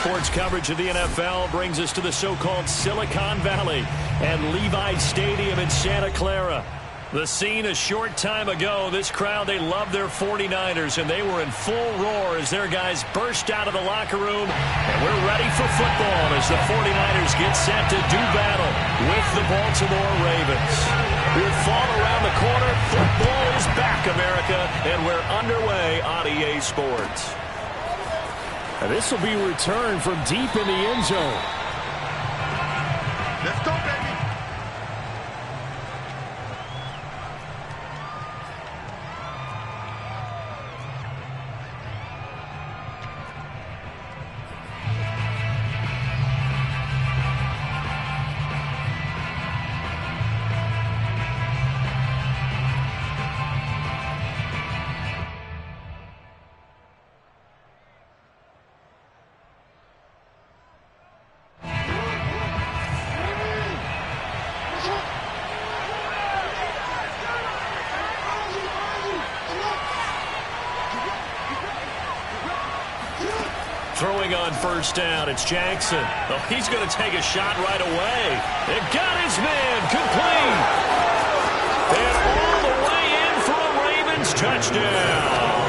Sports coverage of the NFL brings us to the so-called Silicon Valley and Levi Stadium in Santa Clara. The scene a short time ago, this crowd, they love their 49ers, and they were in full roar as their guys burst out of the locker room. And we're ready for football as the 49ers get set to do battle with the Baltimore Ravens. With fall around the corner, football is back, America, and we're underway on EA Sports. And this will be returned from deep in the end zone. Let's go, baby. Throwing on first down, it's Jackson. Oh, he's going to take a shot right away. It got his man complete. And all the way in for a Ravens touchdown.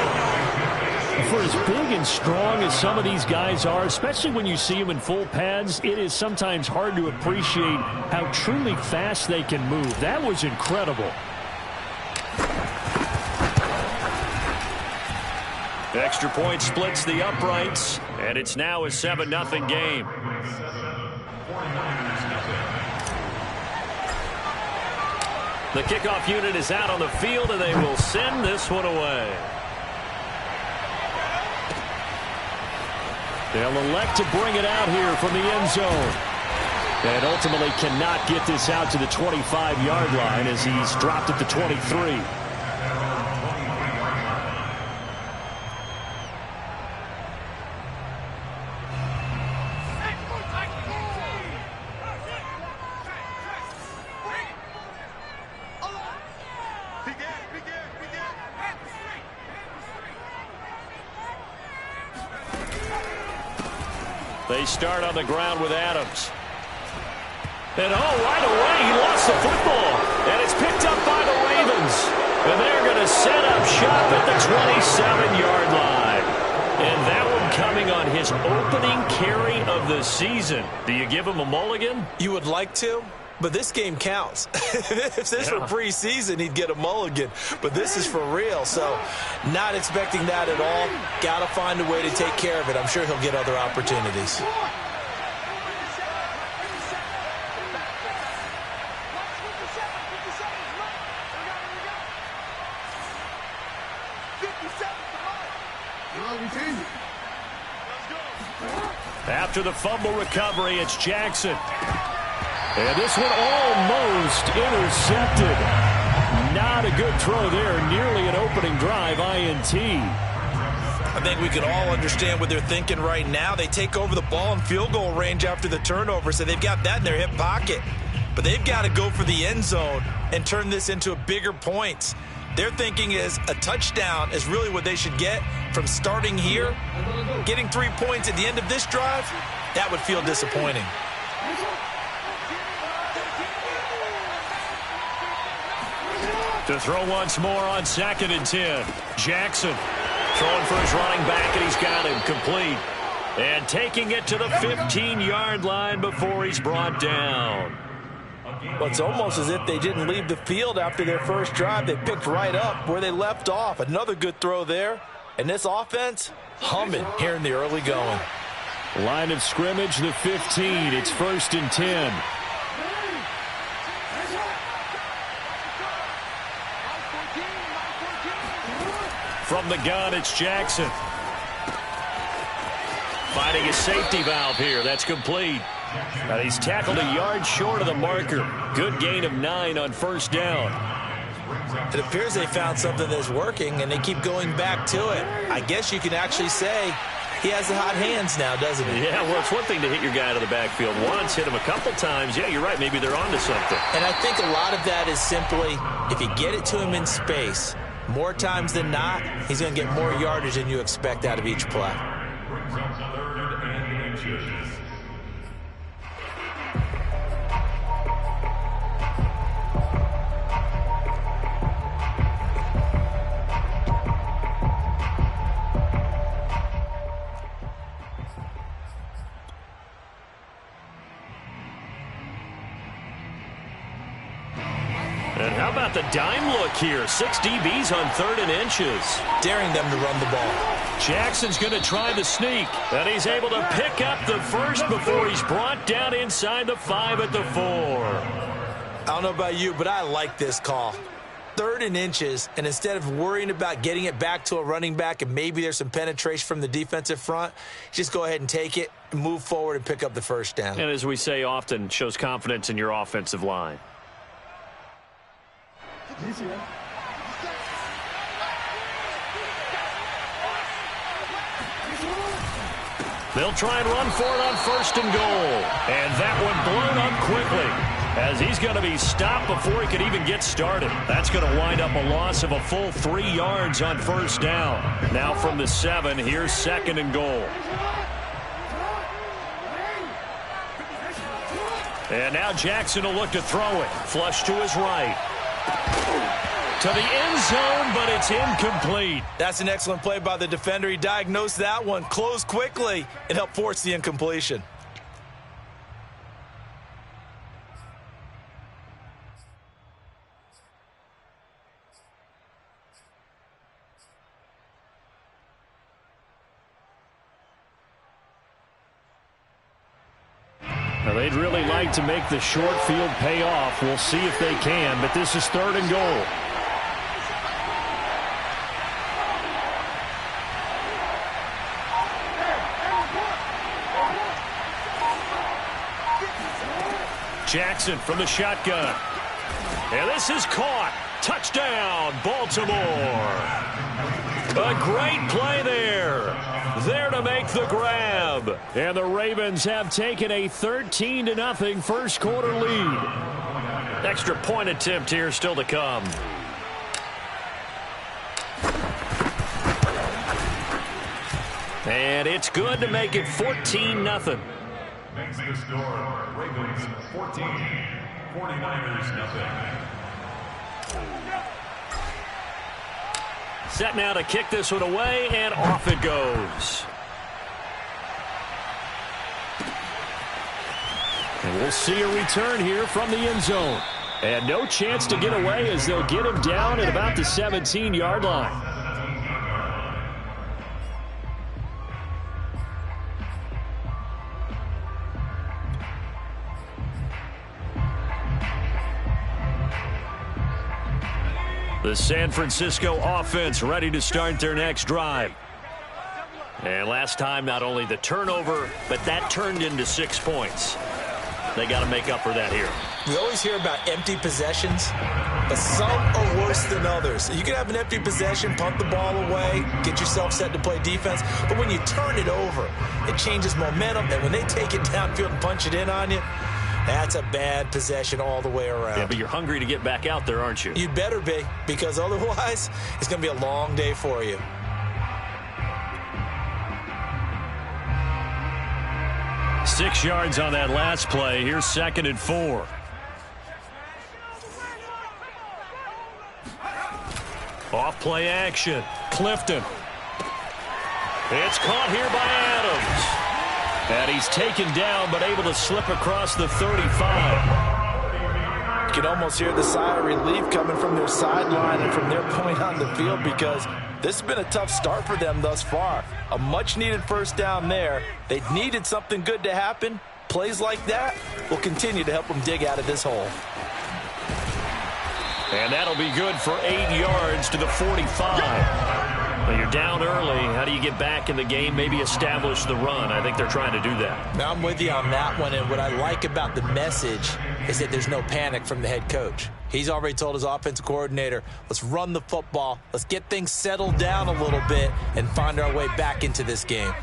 For as big and strong as some of these guys are, especially when you see them in full pads, it is sometimes hard to appreciate how truly fast they can move. That was incredible. Extra point splits the uprights, and it's now a 7-0 game. The kickoff unit is out on the field, and they will send this one away. They'll elect to bring it out here from the end zone. And ultimately cannot get this out to the 25-yard line as he's dropped at the 23. They start on the ground with Adams. And right away he lost the football. And it's picked up by the Ravens. And they're going to set up shop at the 27-yard line. And that one coming on his opening carry of the season. Do you give him a mulligan? You would like to, but this game counts. If this were preseason, he'd get a mulligan. But this is for real, so not expecting that at all. Got to find a way to take care of it. I'm sure he'll get other opportunities. After the fumble recovery, it's Jackson. And this one almost intercepted. Not a good throw there. Nearly an opening drive INT. I think we can all understand what they're thinking right now. They take over the ball in field goal range after the turnover, so they've got that in their hip pocket. But they've got to go for the end zone and turn this into a bigger point. Their thinking is a touchdown is really what they should get from starting here. Getting 3 points at the end of this drive, that would feel disappointing. To throw once more on 2nd and 10. Jackson throwing for his running back, and he's got him complete. And taking it to the 15-yard line before he's brought down. Well, it's almost as if they didn't leave the field after their first drive. They picked right up where they left off. Another good throw there. And this offense, humming here in the early going. Line of scrimmage, the 15. It's 1st and 10. From the gun, it's Jackson. Finding a safety valve here. That's complete. And he's tackled a yard short of the marker. Good gain of 9 on first down. It appears they found something that's working, and they keep going back to it. I guess you can actually say he has the hot hands now, doesn't he? Yeah, well, it's one thing to hit your guy to the backfield once, hit him a couple times. Yeah, you're right. Maybe they're onto something. And I think a lot of that is simply if you get it to him in space, more times than not, he's going to get more yardage than you expect out of each play. inches. And how about the dime look here? 6 DBs on 3rd and inches. Daring them to run the ball. Jackson's going to try the sneak. And he's able to pick up the first before he's brought down inside the 5 at the 4. I don't know about you, but I like this call. 3rd and inches, and instead of worrying about getting it back to a running back and maybe there's some penetration from the defensive front, just go ahead and take it, and move forward, and pick up the first down. And as we say often, shows confidence in your offensive line. They'll try and run for it on 1st and goal. And that one blown up quickly as he's going to be stopped before he could even get started. That's going to wind up a loss of a full 3 yards on 1st down. Now from the 7, here's 2nd and goal. And now Jackson will look to throw it. Flush to his right. To the end zone, but it's incomplete. That's an excellent play by the defender. He diagnosed that one, closed quickly, and helped force the incompletion. Now, they'd really like to make the short field pay off. We'll see if they can, but this is 3rd and goal. Jackson from the shotgun. And this is caught. Touchdown, Baltimore. A great play there. There to make the grab. And the Ravens have taken a 13-0 first quarter lead. Extra point attempt here still to come. And it's good to make it 14-0. Makes the score Ravens 14, 49ers nothing. Set now to kick this one away, and off it goes. And we'll see a return here from the end zone. And no chance to get away as they'll get him down at about the 17-yard line. The San Francisco offense ready to start their next drive. And last time, not only the turnover, but that turned into 6 points. They got to make up for that here. We always hear about empty possessions, but some are worse than others. You can have an empty possession, punt the ball away, get yourself set to play defense, but when you turn it over, it changes momentum, and when they take it downfield and punch it in on you, that's a bad possession all the way around. Yeah, but you're hungry to get back out there, aren't you? You'd better be, because otherwise, it's going to be a long day for you. Six yards on that last play. Here's 2nd and 4. Off play action. Clifton. It's caught here by Adams. And he's taken down, but able to slip across the 35. You can almost hear the sigh of relief coming from their sideline and from their point on the field, because this has been a tough start for them thus far. A much-needed first down there. They needed something good to happen. Plays like that will continue to help them dig out of this hole. And that'll be good for 8 yards to the 45. Well, you're down early. How do you get back in the game, maybe establish the run? I think they're trying to do that. Now, I'm with you on that one, and what I like about the message is that there's no panic from the head coach. He's already told his offensive coordinator, let's run the football, let's get things settled down a little bit, and find our way back into this game. Hey,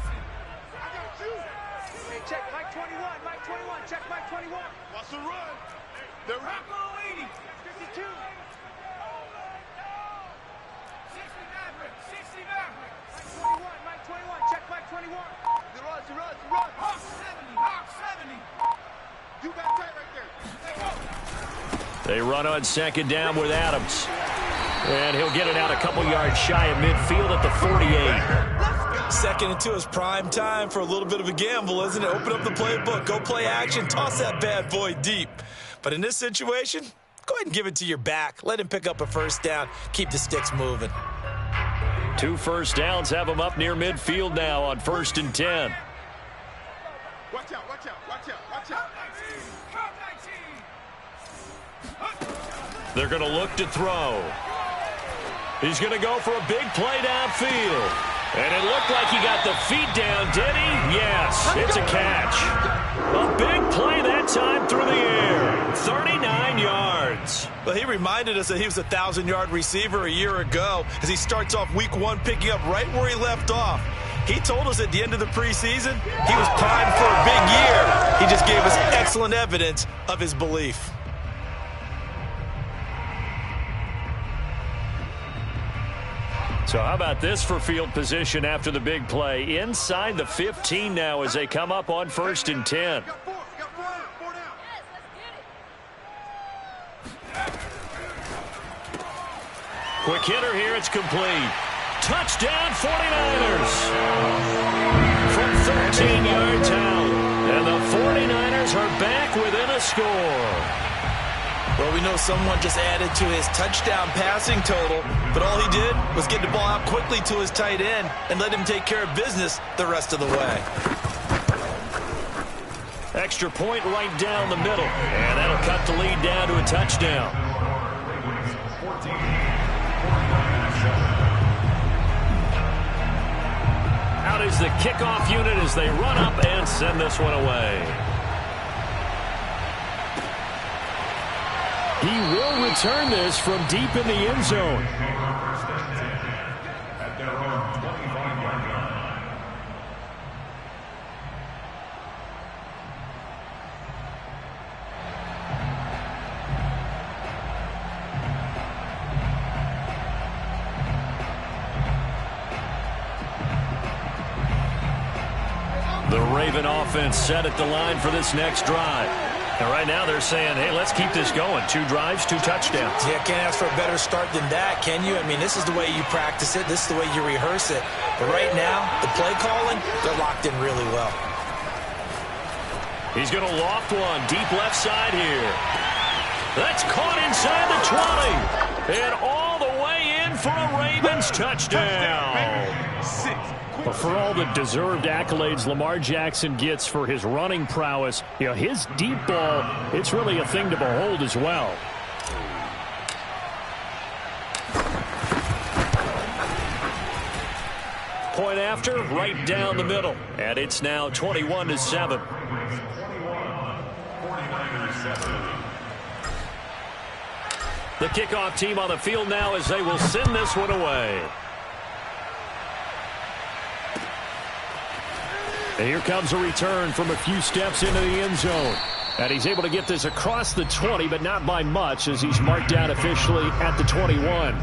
check Mike 21, Mike 21, check Mike 21. What's the run? They're right. 52. 60 Maverick. Mike 21, check Mike 21. The run. They run on second down with Adams. And he'll get it out a couple yards shy of midfield at the 48. Second and 2 is prime time for a little bit of a gamble, isn't it? Open up the playbook, go play action, toss that bad boy deep. But in this situation, go ahead and give it to your back. Let him pick up a first down. Keep the sticks moving. 2 first downs have him up near midfield now on 1st and 10. Watch out, watch out, watch out, watch out. They're going to look to throw. He's going to go for a big play downfield. And it looked like he got the feet down, did he? Yes, it's a catch. A big play that time through the air. 39 yards. Well, he reminded us that he was a 1,000-yard receiver a year ago as he starts off week 1 picking up right where he left off. He told us at the end of the preseason he was primed for a big year. He just gave us excellent evidence of his belief. So how about this for field position after the big play? Inside the 15 now as they come up on 1st and 10. Quick hitter here, it's complete. Touchdown 49ers. From 13 yards out. And the 49ers are back within a score. Well, we know someone just added to his touchdown passing total, but all he did was get the ball out quickly to his tight end and let him take care of business the rest of the way. Extra point right down the middle, and that'll cut the lead down to a touchdown. Out is the kickoff unit as they run up and send this one away. He will return this from deep in the end zone. At their own 25-yard line. The Raven offense set at the line for this next drive. And right now they're saying, hey, let's keep this going. 2 drives, 2 touchdowns. Yeah, can't ask for a better start than that, can you? I mean, this is the way you practice it. This is the way you rehearse it. But right now, the play calling, they're locked in really well. He's going to loft one deep left side here. That's caught inside the 20. And all the way in for a Ravens touchdown. But for all the deserved accolades Lamar Jackson gets for his running prowess, you know, his deep ball, it's really a thing to behold as well. Point after, right down the middle. And it's now 21-7. The kickoff team on the field now as they will send this one away. And here comes a return from a few steps into the end zone. And he's able to get this across the 20, but not by much as he's marked down officially at the 21.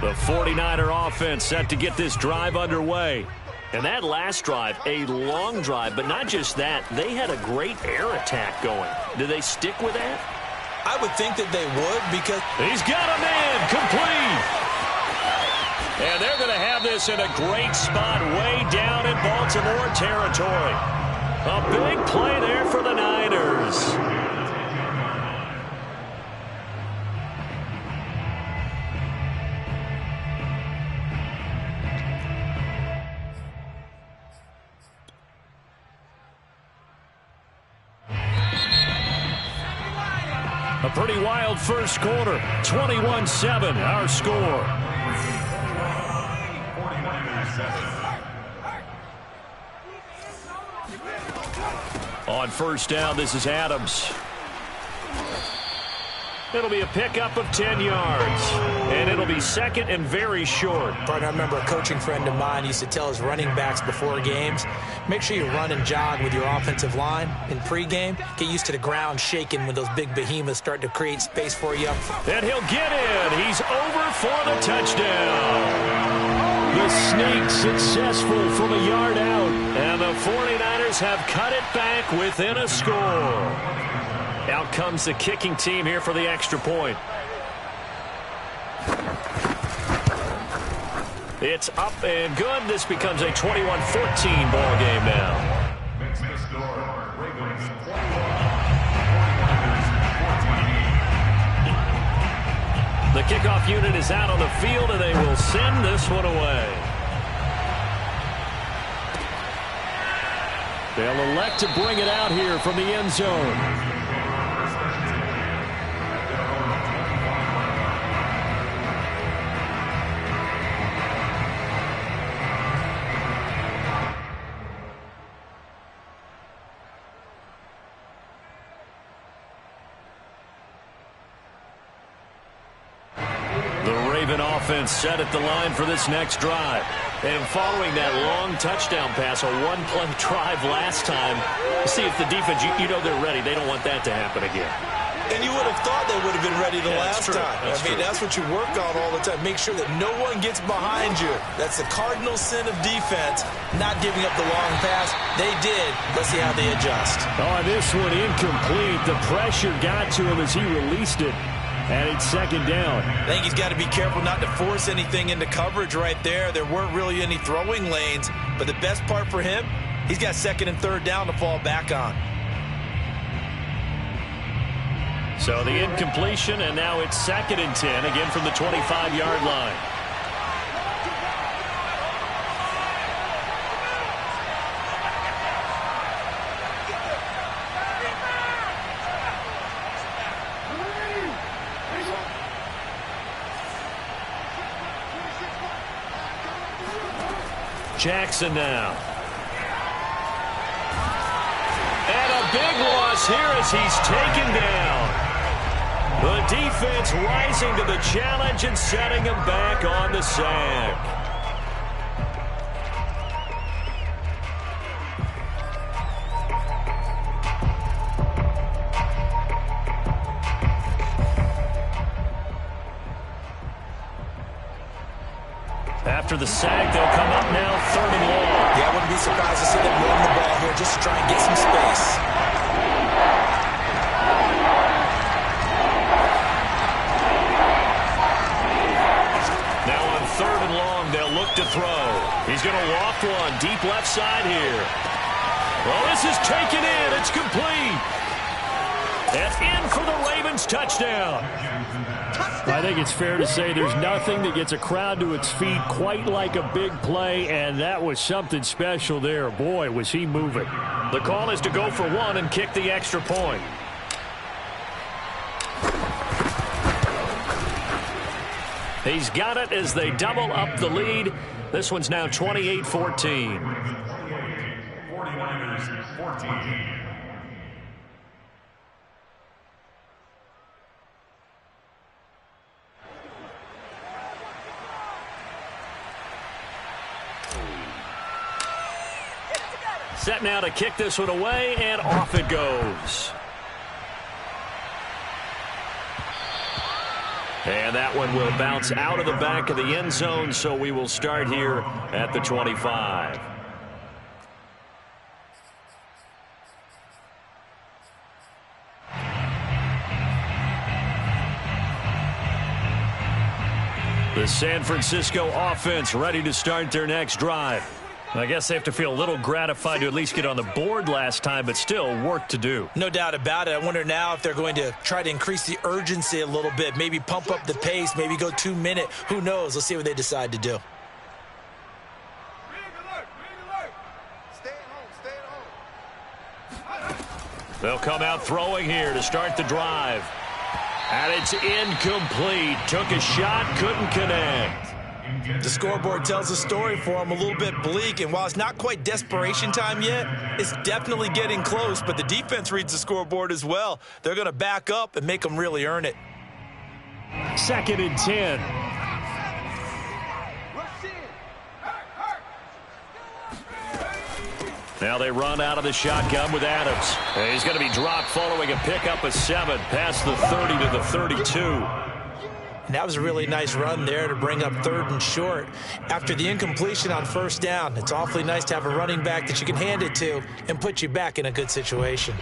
The 49er offense set to get this drive underway. And that last drive, a long drive, but not just that. They had a great air attack going. Do they stick with that? I would think that they would because... He's got a man complete. And they're going to have this in a great spot way down in Baltimore territory. A big play there for the Niners. A pretty wild first quarter. 21-7, our score. On first down, this is Adams. It'll be a pickup of 10 yards. And it'll be second and very short. Partner, I remember a coaching friend of mine used to tell his running backs before games, make sure you run and jog with your offensive line in pregame. Get used to the ground shaking when those big behemoths start to create space for you up front. And he'll get in. He's over for the touchdown. The sneak successful from a yard out. And the 49ers have cut it back within a score. Out comes the kicking team here for the extra point. It's up and good. This becomes a 21-14 ball game now. Next score, Ravens 21, 49ers 14. The kickoff unit is out on the field, and they will send this one away. They'll elect to bring it out here from the end zone. Offense set at the line for this next drive. And following that long touchdown pass, a one-play drive last time, see if the defense, you know they're ready. They don't want that to happen again. And you would have thought they would have been ready the last time. That's what you work on all the time. Make sure that no one gets behind you. That's the cardinal sin of defense, not giving up the long pass. They did. Let's see how they adjust. Oh, this one incomplete. The pressure got to him as he released it. And it's second down. I think he's got to be careful not to force anything into coverage right there. There weren't really any throwing lanes. But the best part for him, he's got second and third down to fall back on. So the incompletion, and now it's second and 10, again from the 25-yard line. Jackson now. And a big loss here as he's taken down. The defense rising to the challenge and setting him back on the sack. After the sack, they'll come up now, third and long. Yeah, I wouldn't be surprised to see them run the ball here just to try and get some space. Now on third and long, they'll look to throw. He's going to walk one deep left side here. Well, this is taken in. It's complete. And in for the Ravens touchdown. I think it's fair to say there's nothing that gets a crowd to its feet quite like a big play, and that was something special there. Boy, was he moving. The call is to go for one and kick the extra point. He's got it as they double up the lead. This one's now 28-14. 49ers 14. Set now to kick this one away, and off it goes. And that one will bounce out of the back of the end zone, so we will start here at the 25. The San Francisco offense ready to start their next drive. I guess they have to feel a little gratified to at least get on the board last time, but still work to do. No doubt about it. I wonder now if they're going to try to increase the urgency a little bit, maybe pump up the pace, maybe go 2 minute. Who knows? Let's see what they decide to do. They'll come out throwing here to start the drive. And it's incomplete. Took a shot, couldn't connect. The scoreboard tells a story for him, a little bit bleak, and while it's not quite desperation time yet, it's definitely getting close, but the defense reads the scoreboard as well. They're going to back up and make them really earn it. 2nd and 10. Now they run out of the shotgun with Adams. And he's going to be dropped following a pickup of 7 past the 30 to the 32. And that was a really nice run there to bring up 3rd and short. After the incompletion on 1st down, it's awfully nice to have a running back that you can hand it to and put you back in a good situation.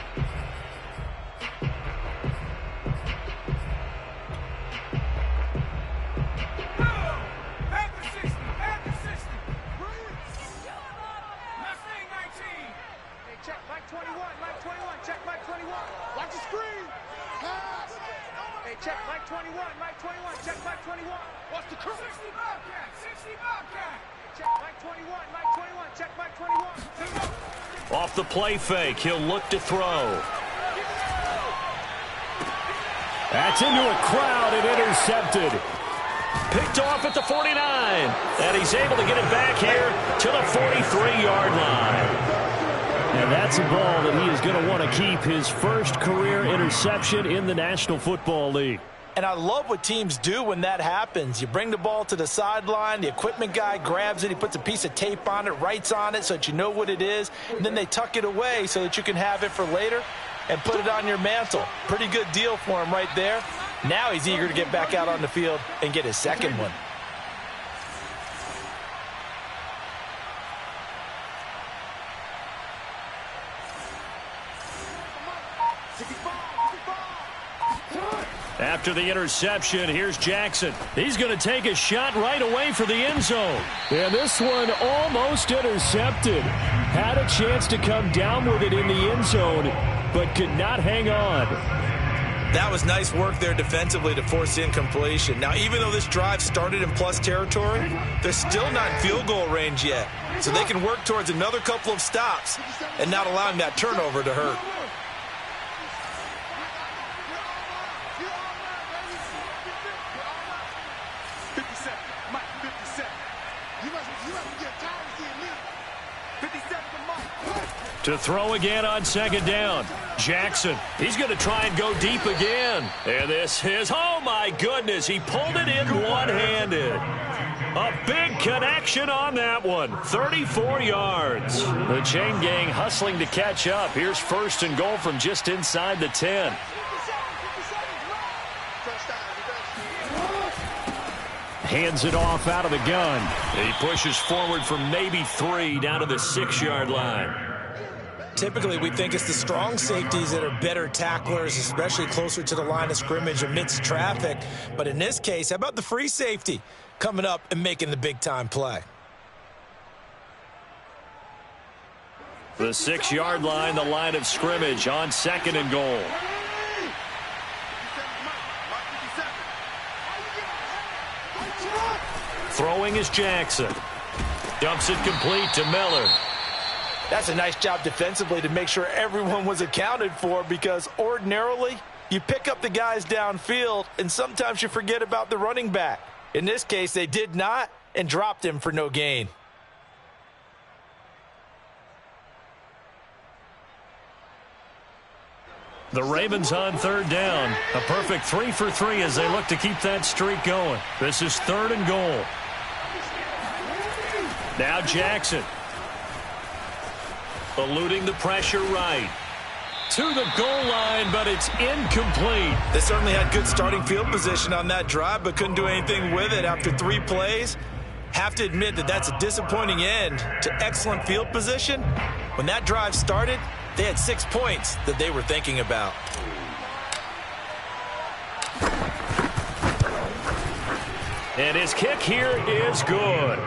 Check Mike 21, Mike 21, check Mike 21. What's the crew? 60 Bobcat, 60 Bobcat. Check Mike 21, Mike 21, check Mike 21. Off the play fake, he'll look to throw. That's into a crowd and intercepted. Picked off at the 49. And he's able to get it back here to the 43-yard line. And that's a ball that he is going to want to keep, his first career interception in the National Football League. And I love what teams do when that happens. You bring the ball to the sideline, the equipment guy grabs it, he puts a piece of tape on it, writes on it so that you know what it is, and then they tuck it away so that you can have it for later and put it on your mantle. Pretty good deal for him right there. Now he's eager to get back out on the field and get his second one. After the interception, here's Jackson. He's going to take a shot right away for the end zone. And this one almost intercepted. Had a chance to come down with it in the end zone, but could not hang on. That was nice work there defensively to force incompletion. Now, even though this drive started in plus territory, they're still not in field goal range yet. So they can work towards another couple of stops and not allowing that turnover to hurt. To throw again on 2nd down. Jackson, he's going to try and go deep again. And this is, oh my goodness, he pulled it in one-handed. A big connection on that one. 34 yards. The chain gang hustling to catch up. Here's 1st and goal from just inside the 10. Hands it off out of the gun. He pushes forward for maybe 3 down to the 6-yard line. Typically, we think it's the strong safeties that are better tacklers, especially closer to the line of scrimmage amidst traffic. But in this case, how about the free safety coming up and making the big-time play? The 6-yard line, the line of scrimmage on 2nd and goal. Throwing is Jackson. Dumps it complete to Miller. That's a nice job defensively to make sure everyone was accounted for, because ordinarily you pick up the guys downfield and sometimes you forget about the running back. In this case, they did not and dropped him for no gain. The Ravens on 3rd down. A perfect 3 for 3 as they look to keep that streak going. This is 3rd and goal. Now Jackson. Eluding the pressure right. To the goal line, but it's incomplete. They certainly had good starting field position on that drive, but couldn't do anything with it after 3 plays. Have to admit that that's a disappointing end to excellent field position. When that drive started, they had 6 points that they were thinking about. And his kick here is good.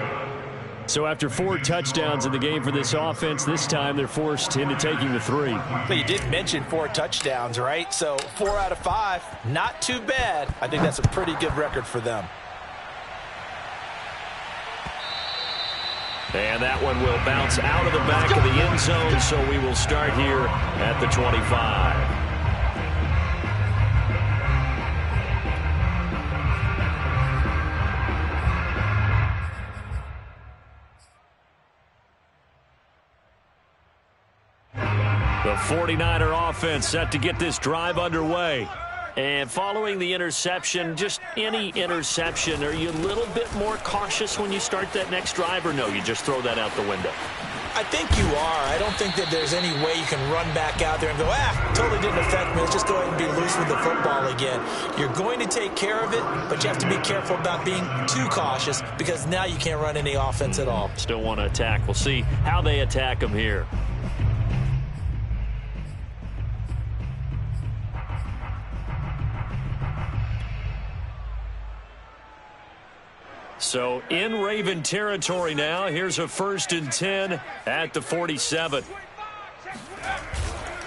So after 4 touchdowns in the game for this offense, this time they're forced into taking the 3. But you did mention 4 touchdowns, right? So 4 out of 5, not too bad. I think that's a pretty good record for them. And that one will bounce out of the back of the end zone, so we will start here at the 25. The 49er offense set to get this drive underway. And following the interception, just any interception, are you a little bit more cautious when you start that next drive, or no, you just throw that out the window? I think you are. I don't think that there's any way you can run back out there and go, totally didn't affect me. Let's just go ahead and be loose with the football again. You're going to take care of it, but you have to be careful about being too cautious because now you can't run any offense at all. Still want to attack. We'll see how they attack them here. So in Raven territory now. Here's a 1st and 10 at the 47.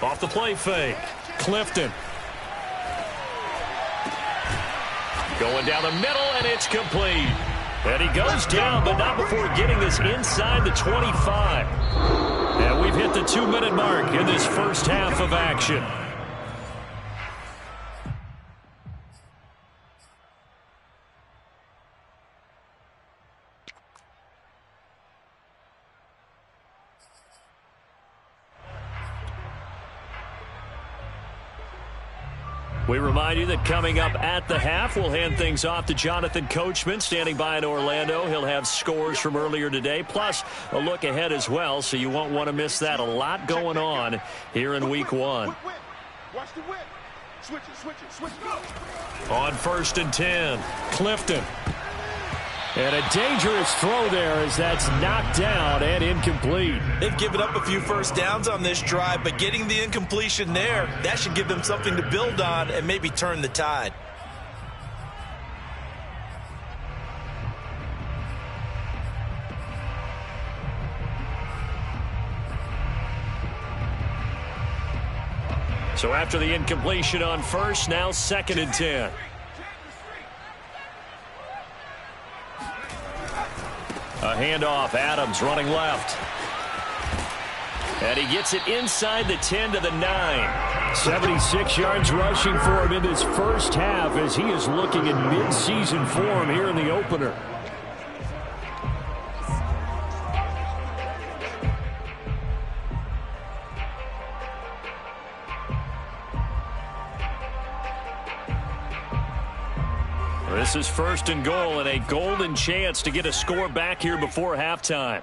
Off the play fake. Clifton. Going down the middle, and it's complete. And he goes down, but not before getting this inside the 25. And we've hit the 2-minute mark in this first half of action. We remind you that coming up at the half, we'll hand things off to Jonathan Coachman, standing by in Orlando. He'll have scores from earlier today, plus a look ahead as well, so you won't want to miss that. A lot going on here in Week 1. Watch the whip. Switch it. On 1st and 10, Clifton. And a dangerous throw there as that's knocked down and incomplete. They've given up a few first downs on this drive, but getting the incompletion there, that should give them something to build on and maybe turn the tide. So after the incompletion on 1st, now 2nd and 10. A handoff, Adams running left. And he gets it inside the 10 to the 9. 76 yards rushing for him in this first half as he is looking in mid-season form here in the opener. This is 1st and goal and a golden chance to get a score back here before halftime.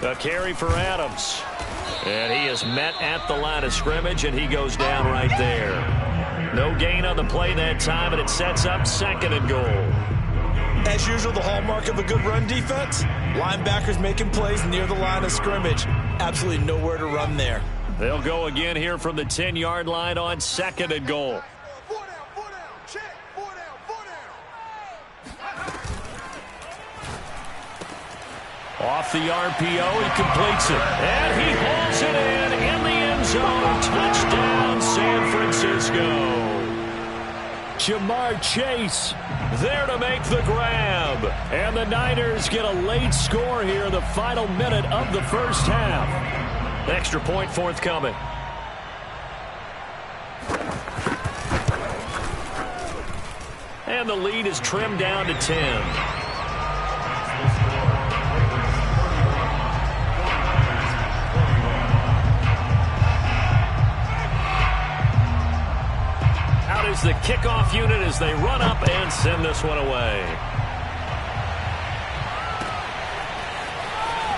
A carry for Adams. And he is met at the line of scrimmage, and he goes down right there. No gain on the play that time, and it sets up 2nd and goal. As usual, the hallmark of a good run defense, linebackers making plays near the line of scrimmage. Absolutely nowhere to run there. They'll go again here from the 10-yard line on 2nd and goal. Off the RPO, he completes it. And he hauls it in the end zone. Touchdown, San Francisco. Jamar Chase there to make the grab. And the Niners get a late score here in the final minute of the first half. Extra point forthcoming. And the lead is trimmed down to 10. Is the kickoff unit as they run up and send this one away.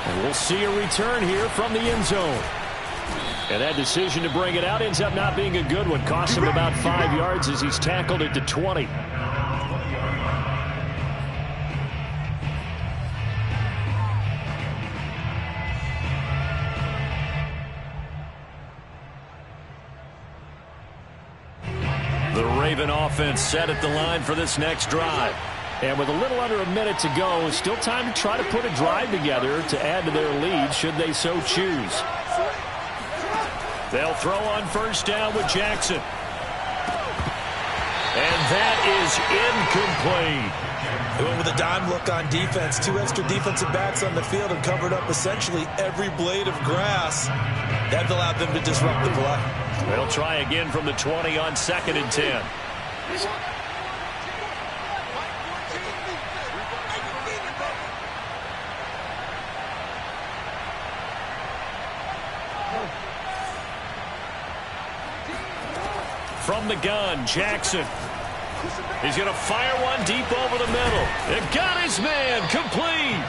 And we'll see a return here from the end zone. And that decision to bring it out ends up not being a good one. Costs him about 5 yards as he's tackled it to 20. Raven offense set at the line for this next drive. And with a little under a minute to go, still time to try to put a drive together to add to their lead should they so choose. They'll throw on 1st down with Jackson. And that is incomplete. They went with a dime look on defense. 2 extra defensive backs on the field and covered up essentially every blade of grass. That allowed them to disrupt the play. They'll try again from the 20 on 2nd and 10. from the gun. Jackson. He's going to fire one deep over the middle. It got his man complete.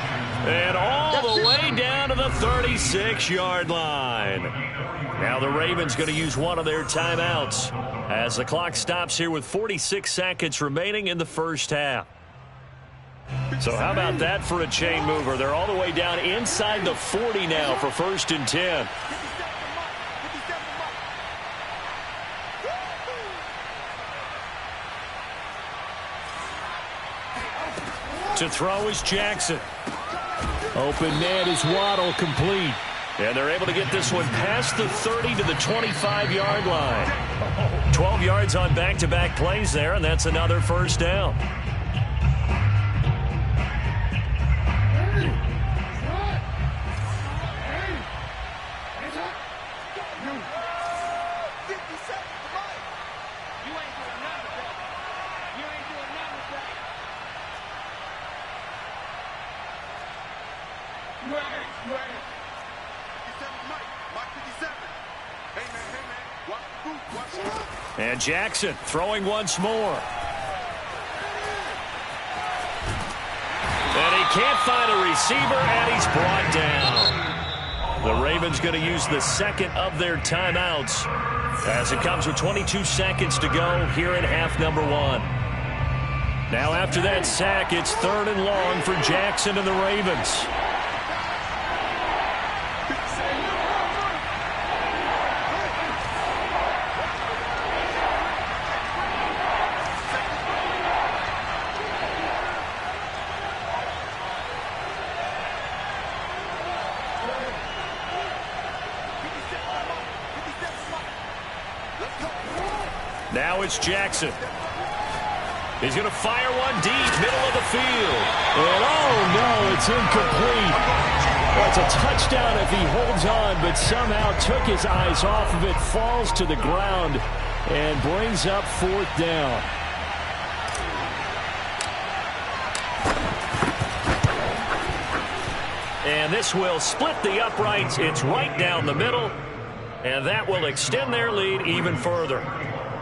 And all the way down to the 36-yard line. Now the Ravens going to use one of their timeouts as the clock stops here with 46 seconds remaining in the first half. So how about that for a chain mover? They're all the way down inside the 40 now for 1st and 10. To throw is Jackson. Open man is Waddle, complete. And they're able to get this one past the 30 to the 25-yard line. 12 yards on back-to-back plays there, and that's another first down. And Jackson throwing once more. And he can't find a receiver, and he's brought down. The Ravens going to use the second of their timeouts as it comes with 22 seconds to go here in half number 1. Now after that sack, it's 3rd and long for Jackson and the Ravens. Now it's Jackson. He's going to fire one deep, middle of the field. And oh no, it's incomplete. Well, it's a touchdown if he holds on, but somehow took his eyes off of it, falls to the ground, and brings up 4th down. And this will split the uprights. It's right down the middle, and that will extend their lead even further.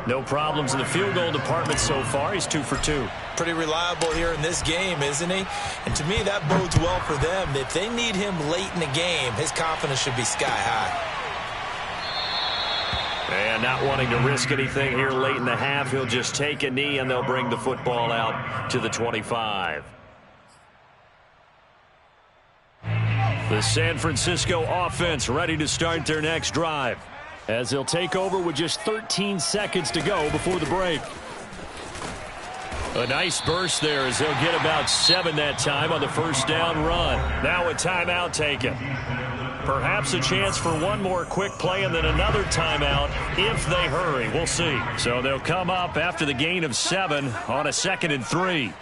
No problems in the field goal department so far. He's 2 for 2. Pretty reliable here in this game, isn't he? And to me, that bodes well for them. If they need him late in the game, his confidence should be sky high. And not wanting to risk anything here late in the half, he'll just take a knee, and they'll bring the football out to the 25. The San Francisco offense ready to start their next drive, as they'll take over with just 13 seconds to go before the break. A nice burst there as they'll get about 7 that time on the first down run. Now a timeout taken. Perhaps a chance for one more quick play and then another timeout if they hurry. We'll see. So they'll come up after the gain of 7 on a 2nd and 3.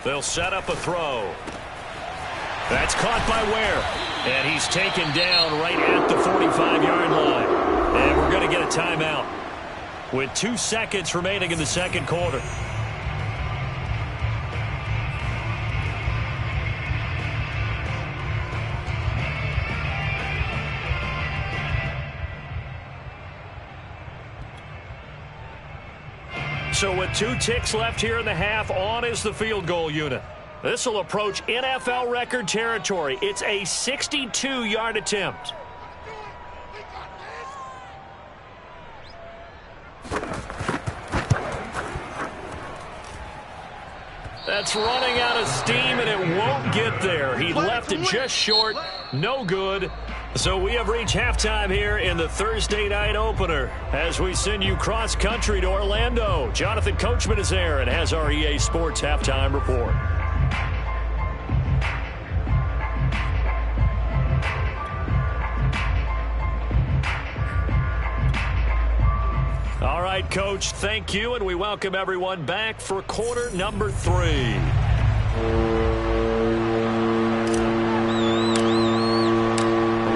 They'll set up a throw. That's caught by Ware. And he's taken down right at the 45-yard line. And we're going to get a timeout with 2 seconds remaining in the second quarter. So with 2 ticks left here in the half, on is the field goal unit. This will approach NFL record territory. It's a 62-yard attempt. That's running out of steam, and it won't get there. He left it just short. No good. So we have reached halftime here in the Thursday night opener as we send you cross-country to Orlando. Jonathan Coachman is there and has our EA Sports halftime report. All right, Coach, thank you, and we welcome everyone back for quarter number 3.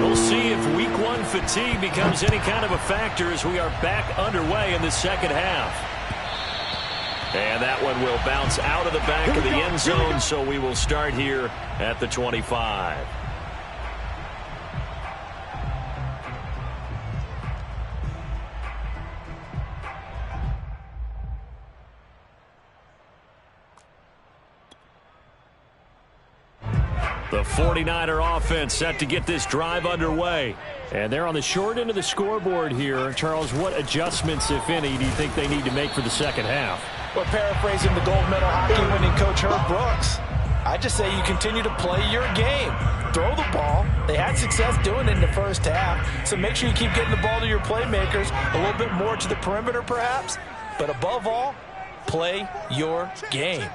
We'll see if week 1 fatigue becomes any kind of a factor as we are back underway in the second half. And that one will bounce out of the back of the end zone, so we will start here at the 25. The 49er offense set to get this drive underway. And they're on the short end of the scoreboard here. Charles, what adjustments, if any, do you think they need to make for the second half? Well, paraphrasing the gold medal hockey winning coach Herb Brooks, I just say you continue to play your game. Throw the ball. They had success doing it in the first half, so make sure you keep getting the ball to your playmakers, a little bit more to the perimeter perhaps, but above all, play your game.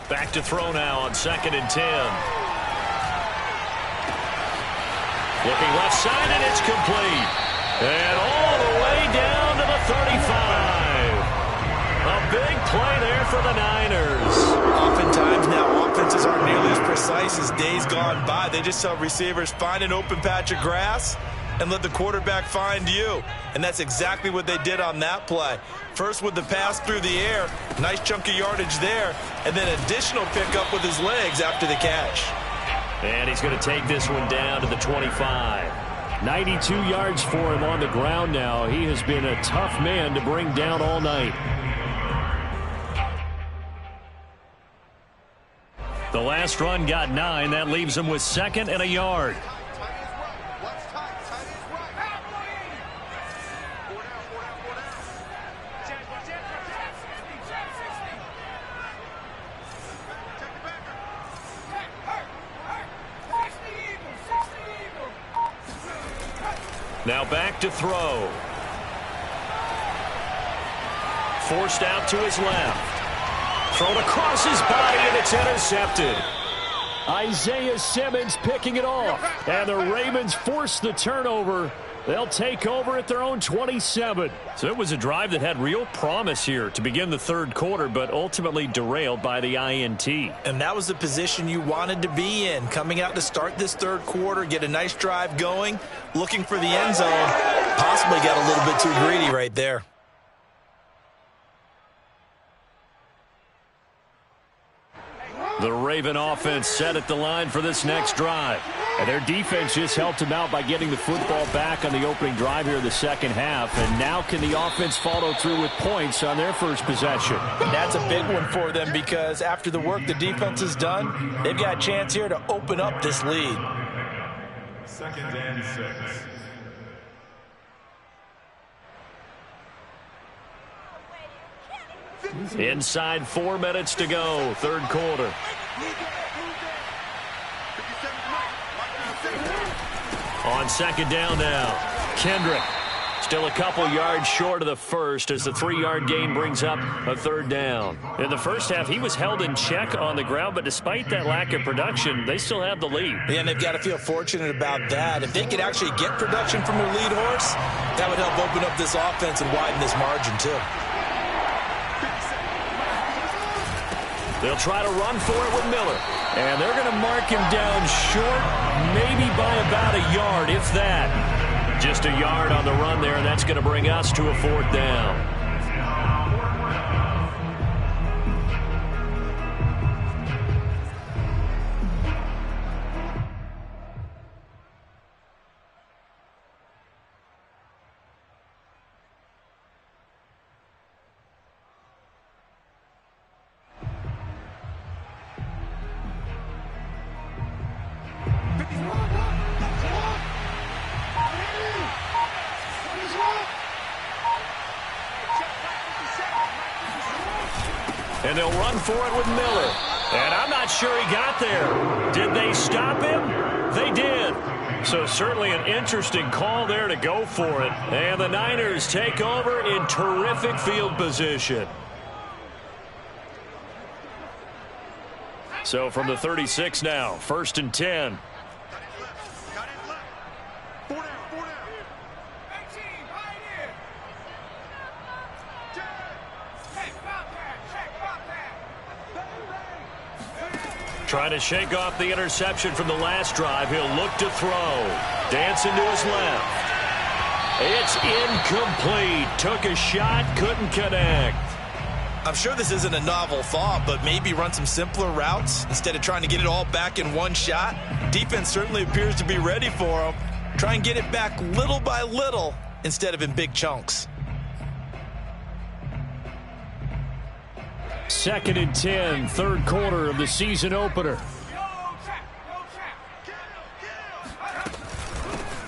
Back to throw now on 2nd and 10. Looking left side, and it's complete. And all the way down to the 35. A big play there for the Niners. Oftentimes now, offenses aren't nearly as precise as days gone by. They just tell receivers, find an open patch of grass and let the quarterback find you. And that's exactly what they did on that play. First with the pass through the air, nice chunk of yardage there, and then additional pickup with his legs after the catch. And he's going to take this one down to the 25. 92 yards for him on the ground now. He has been a tough man to bring down all night. The last run got 9. That leaves him with 2nd and a yard. Now back to throw. Forced out to his left. Thrown across his body, and it's intercepted. Isaiah Simmons picking it off. And the Ravens force the turnover. They'll take over at their own 27. So it was a drive that had real promise here to begin the third quarter, but ultimately derailed by the INT. And that was the position you wanted to be in. Coming out to start this third quarter, get a nice drive going, looking for the end zone. Possibly got a little bit too greedy right there. The Raven offense set at the line for this next drive. And their defense just helped them out by getting the football back on the opening drive here in the second half. And now can the offense follow through with points on their first possession? That's a big one for them because after the work the defense has done, they've got a chance here to open up this lead. 2nd and 6. Inside 4 minutes to go, third quarter. On 2nd down now, Kendrick still a couple yards short of the first as the 3-yard gain brings up a 3rd down. In the first half, he was held in check on the ground, but despite that lack of production, they still have the lead. Yeah, and they've got to feel fortunate about that. If they could actually get production from their lead horse, that would help open up this offense and widen this margin too. They'll try to run for it with Miller. And they're going to mark him down short, maybe by about a yard, if that. Just a yard on the run there, and that's going to bring us to a 4th down. And they'll run for it with Miller. And I'm not sure he got there. Did they stop him? They did. So certainly an interesting call there to go for it. And the Niners take over in terrific field position. So from the 36 now, 1st and 10. Trying to shake off the interception from the last drive. He'll look to throw. Dancing to his left. It's incomplete. Took a shot, couldn't connect. I'm sure this isn't a novel thought, but maybe run some simpler routes instead of trying to get it all back in one shot. Defense certainly appears to be ready for him. Try and get it back little by little instead of in big chunks. 2nd and 10, third quarter of the season opener.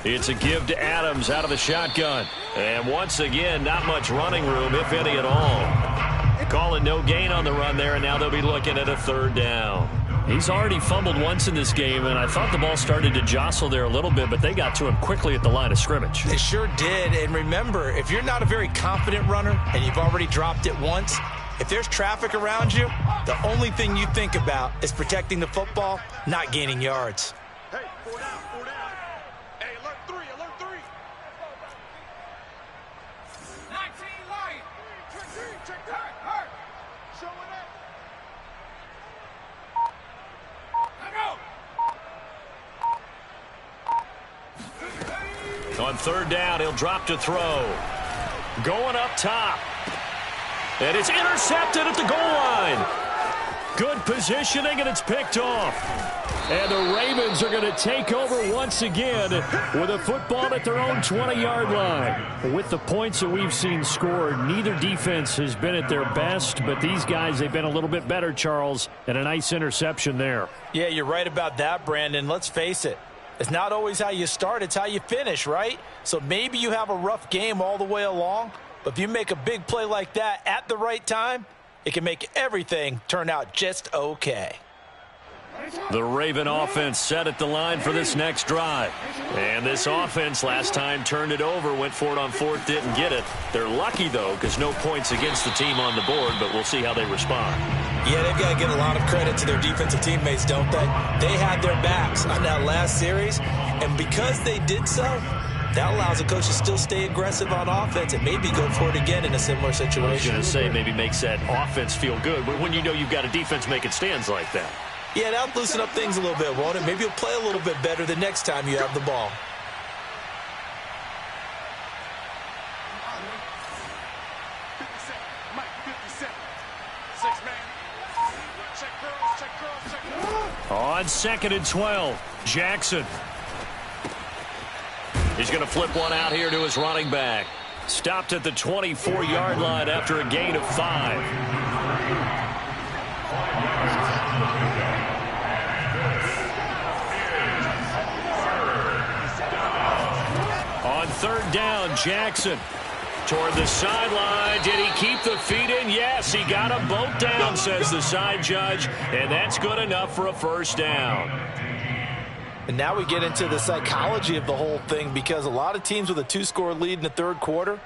It's a give to Adams out of the shotgun. And once again, not much running room, if any at all. Calling no gain on the run there, and now they'll be looking at a 3rd down. He's already fumbled once in this game, and I thought the ball started to jostle there a little bit, but they got to him quickly at the line of scrimmage. They sure did. And remember, if you're not a very confident runner and you've already dropped it once, if there's traffic around you, the only thing you think about is protecting the football, not gaining yards. Hey, 4 down, 4 down. Hey, alert 3, alert 3. 19 light. Check that. Hurt. Showing up. Let go. On 3rd down, he'll drop to throw. Going up top. And it's intercepted at the goal line. Good positioning, and it's picked off. And the Ravens are going to take over once again with a football at their own 20-yard line. With the points that we've seen scored, neither defense has been at their best, but these guys, they've been a little bit better, Charles, and a nice interception there. Yeah, you're right about that, Brandon. Let's face it. It's not always how you start, it's how you finish, right? So maybe you have a rough game all the way along, but if you make a big play like that at the right time, it can make everything turn out just okay. The Raven offense set at the line for this next drive. And this offense last time turned it over, went for it on 4th, didn't get it. They're lucky, though, because no points against the team on the board, but we'll see how they respond. Yeah, they've got to give a lot of credit to their defensive teammates, don't they? They had their backs on that last series, and because they did so, that allows the coach to still stay aggressive on offense and maybe go for it again in a similar situation. I was going to say maybe makes that offense feel good, but when you know you've got a defense making stands like that. Yeah, that'll loosen up things a little bit, won't it? Maybe you'll play a little bit better the next time you have the ball. On 2nd and 12, Jackson. He's going to flip one out here to his running back. Stopped at the 24-yard line after a gain of 5. On 3rd down, Jackson toward the sideline. Did he keep the feet in? Yes, he got them both down, says the side judge, and that's good enough for a 1st down. And now we get into the psychology of the whole thing, because a lot of teams with a 2-score lead in the 3rd quarter,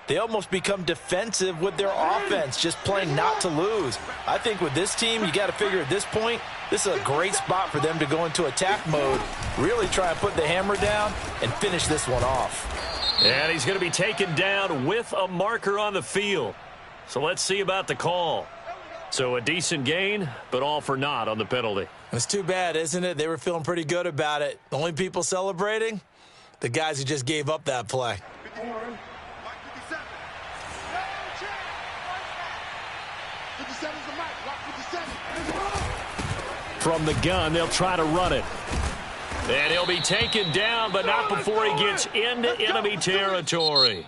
they almost become defensive with their offense, just playing not to lose. I think with this team, you got to figure at this point, this is a great spot for them to go into attack mode, really try and put the hammer down and finish this one off. And he's going to be taken down with a marker on the field. So let's see about the call. So a decent gain, but all for naught on the penalty. It's too bad, isn't it? They were feeling pretty good about it. The only people celebrating, the guys who just gave up that play. From the gun, they'll try to run it. And he'll be taken down, but not before he gets into enemy territory.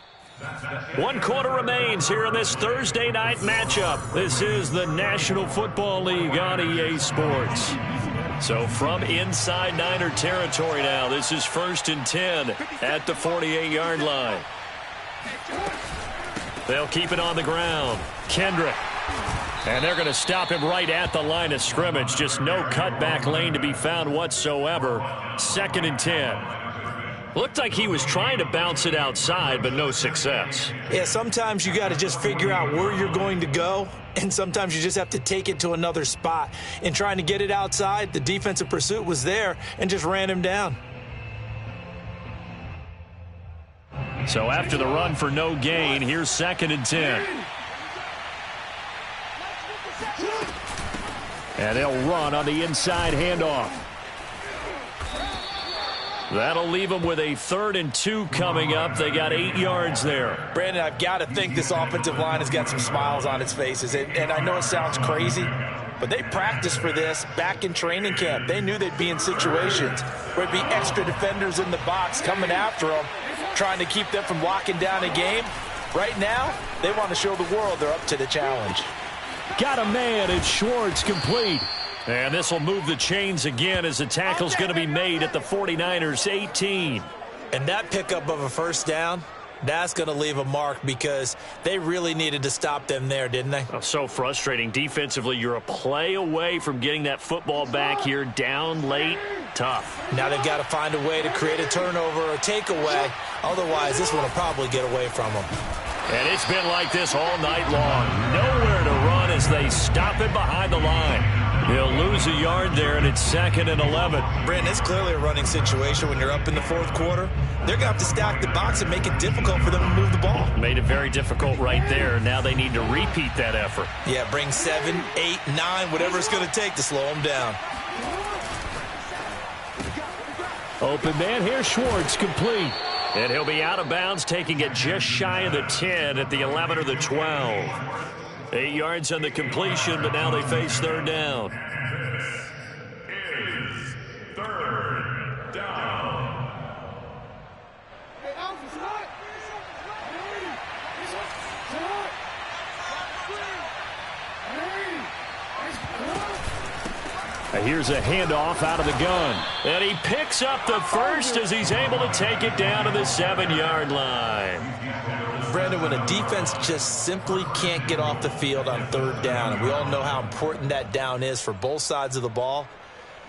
1 quarter remains here in this Thursday night matchup. This is the National Football League on EA Sports. So from inside Niner territory now, this is 1st and 10 at the 48-yard line. They'll keep it on the ground. Kendrick. And they're going to stop him right at the line of scrimmage. Just no cutback lane to be found whatsoever. 2nd and 10. Looked like he was trying to bounce it outside, but no success. Yeah, sometimes you got to just figure out where you're going to go, and sometimes you just have to take it to another spot. In trying to get it outside, the defensive pursuit was there and just ran him down. So after the run for no gain, here's 2nd and 10. And they'll run on the inside handoff. That'll leave them with a 3rd and 2 coming up. They got 8 yards there. Brandon, I've got to think this offensive line has got some smiles on its faces. And I know it sounds crazy, but they practiced for this back in training camp. They knew they'd be in situations where there'd be extra defenders in the box coming after them, trying to keep them from locking down a game. Right now, they want to show the world they're up to the challenge. Got a man, it's Schwartz, complete. And this will move the chains again as the tackle's going to be made at the 49ers 18. And that pickup of a first down, that's going to leave a mark because they really needed to stop them there, didn't they? Oh, so frustrating. Defensively, you're a play away from getting that football back here down late. Tough. Now they've got to find a way to create a turnover or a takeaway. Otherwise, this one will probably get away from them. And it's been like this all night long. Nowhere to run as they stop it behind the line. He'll lose a yard there, and it's 2nd and 11. Brandon, it's clearly a running situation when you're up in the fourth quarter. They're going to have to stack the box and make it difficult for them to move the ball. Made it very difficult right there. Now they need to repeat that effort. Yeah, bring 7, 8, 9, whatever it's going to take to slow them down. Open man here, Schwartz, complete. And he'll be out of bounds, taking it just shy of the 10 at the 11 or the 12. 8 yards on the completion, but now they face 3rd down. Is 3rd down. Here's a handoff out of the gun. And he picks up the first as he's able to take it down to the 7-yard line. Brandon, when a defense just simply can't get off the field on 3rd down, and we all know how important that down is for both sides of the ball,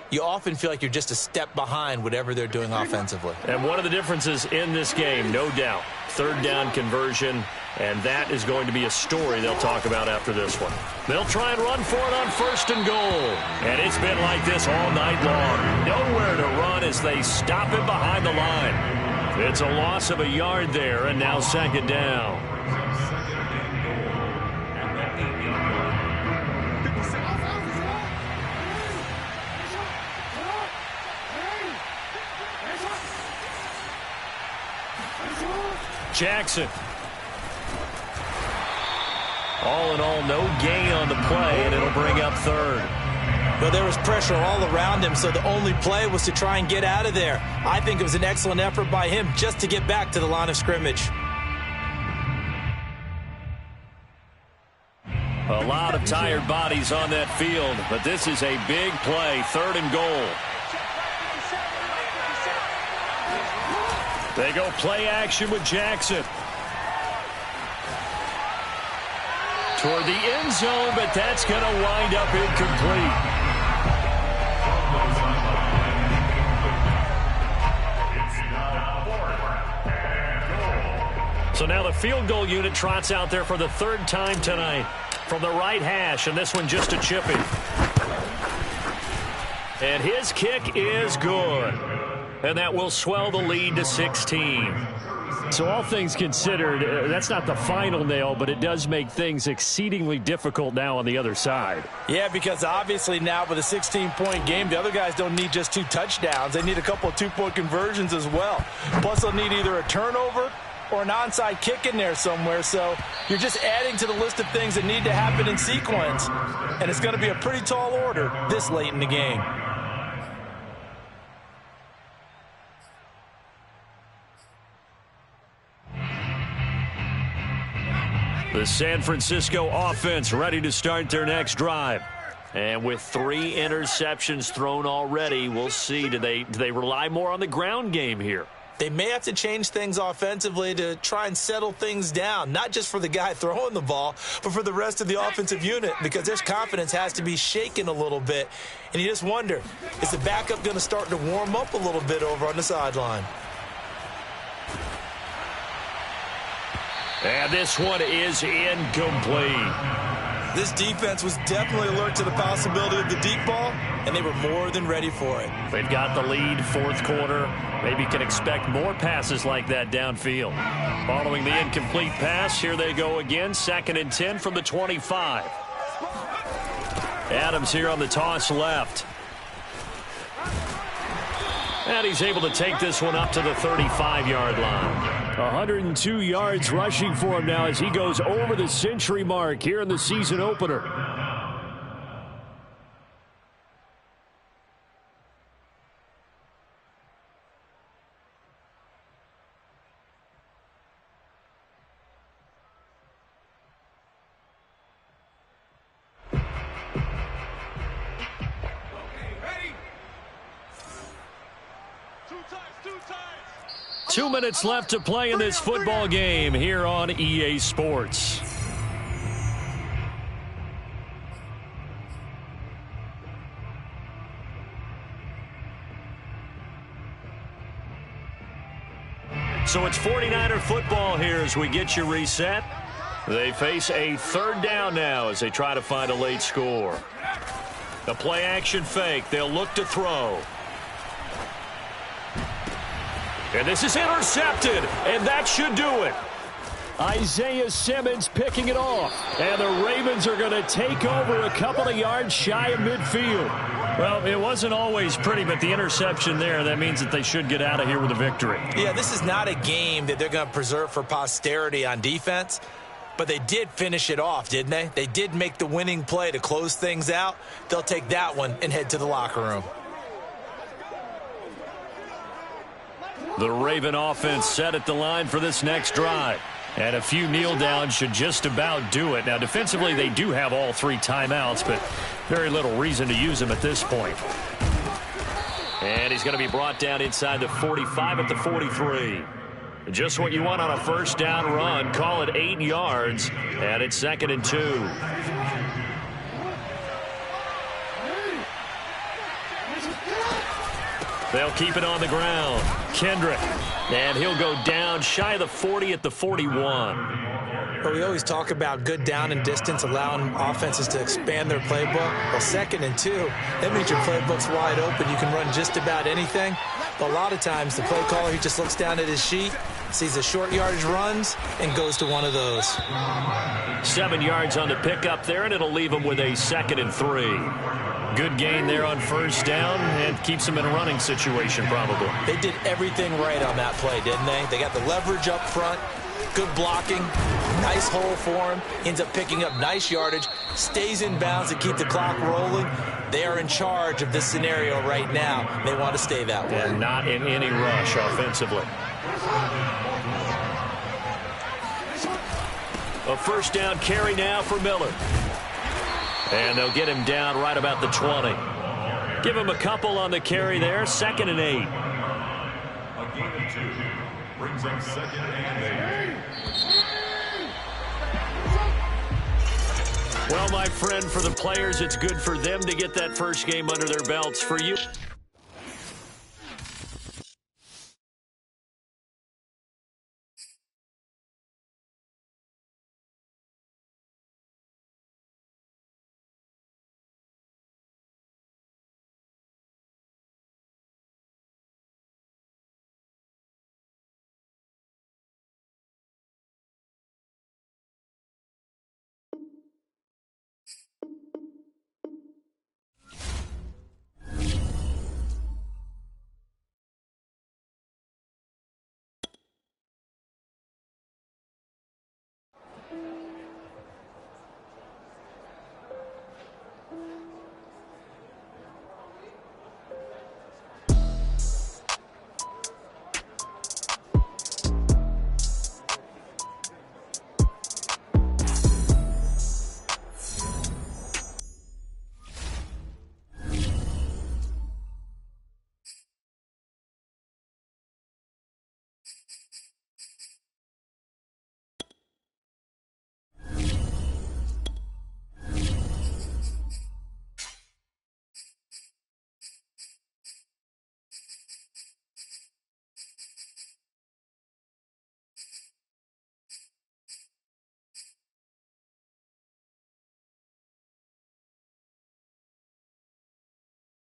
you often feel like you're just a step behind whatever they're doing offensively. And one of the differences in this game, no doubt, 3rd down conversion, and that is going to be a story they'll talk about after this one. They'll try and run for it on 1st and goal. And it's been like this all night long. Nowhere to run as they stop it behind the line. It's a loss of a yard there, and now 2nd down. Jackson. All in all, no gain on the play, and it'll bring up 3rd. But there was pressure all around him, so the only play was to try and get out of there. I think it was an excellent effort by him just to get back to the line of scrimmage. A lot of tired bodies on that field, but this is a big play, 3rd and goal. They go play action with Jackson. Toward the end zone, but that's going to wind up incomplete. So now the field goal unit trots out there for the 3rd time tonight from the right hash, and this one just a chippy. And his kick is good. And that will swell the lead to 16. So all things considered, that's not the final nail, but it does make things exceedingly difficult now on the other side. Yeah, because obviously now with a 16-point game, the other guys don't need just 2 touchdowns. They need a couple of 2-point conversions as well. Plus, they'll need either a turnover or an onside kick in there somewhere. So you're just adding to the list of things that need to happen in sequence. And it's going to be a pretty tall order this late in the game. The San Francisco offense ready to start their next drive. And with 3 interceptions thrown already, we'll see. Do they rely more on the ground game here? They may have to change things offensively to try and settle things down, not just for the guy throwing the ball, but for the rest of the offensive unit, because their confidence has to be shaken a little bit. And you just wonder, is the backup going to start to warm up a little bit over on the sideline? And this one is incomplete. This defense was definitely alert to the possibility of the deep ball, and they were more than ready for it. They've got the lead, 4th quarter. Maybe can expect more passes like that downfield. Following the incomplete pass, here they go again. 2nd and 10 from the 25. Adams here on the toss left. And he's able to take this one up to the 35-yard line. 102 yards rushing for him now as he goes over the century mark here in the season opener. 2 minutes left to play in this football game here on EA Sports. So it's 49er football here as we get you reset. They face a third down now as they try to find a late score. A play-action fake. They'll look to throw. And this is intercepted, and that should do it. Isaiah Simmons picking it off. And the Ravens are going to take over a couple of yards shy of midfield. Well, it wasn't always pretty, but the interception there, that means that they should get out of here with a victory. Yeah, this is not a game that they're going to preserve for posterity on defense, but they did finish it off, didn't they? They did make the winning play to close things out. They'll take that one and head to the locker room. The Raven offense set at the line for this next drive. And a few kneel downs should just about do it. Now, defensively, they do have all 3 timeouts, but very little reason to use them at this point. And he's going to be brought down inside the 45 at the 43. Just what you want on a first down run. Call it 8 yards, and it's 2nd and 2. They'll keep it on the ground. Kendrick. And he'll go down shy of the 40 at the 41. Well, we always talk about good down and distance, allowing offenses to expand their playbook. Well, 2nd and 2, that means your playbook's wide open. You can run just about anything. But a lot of times, the play caller, he just looks down at his sheet, sees the short yardage runs, and goes to one of those. 7 yards on the pickup there, and it'll leave him with a 2nd and 3. Good gain there on first down and keeps them in a running situation probably. They did everything right on that play, didn't they? They got the leverage up front, good blocking, nice hole for him, ends up picking up nice yardage, stays in bounds to keep the clock rolling. They are in charge of this scenario right now. They want to stay that way. And not in any rush offensively. A first down carry now for Miller. And they'll get him down right about the 20. Give him a couple on the carry there. 2nd and 8. A gain of 2 brings up 2nd and 8. Well, my friend, for the players, it's good for them to get that first game under their belts. For you,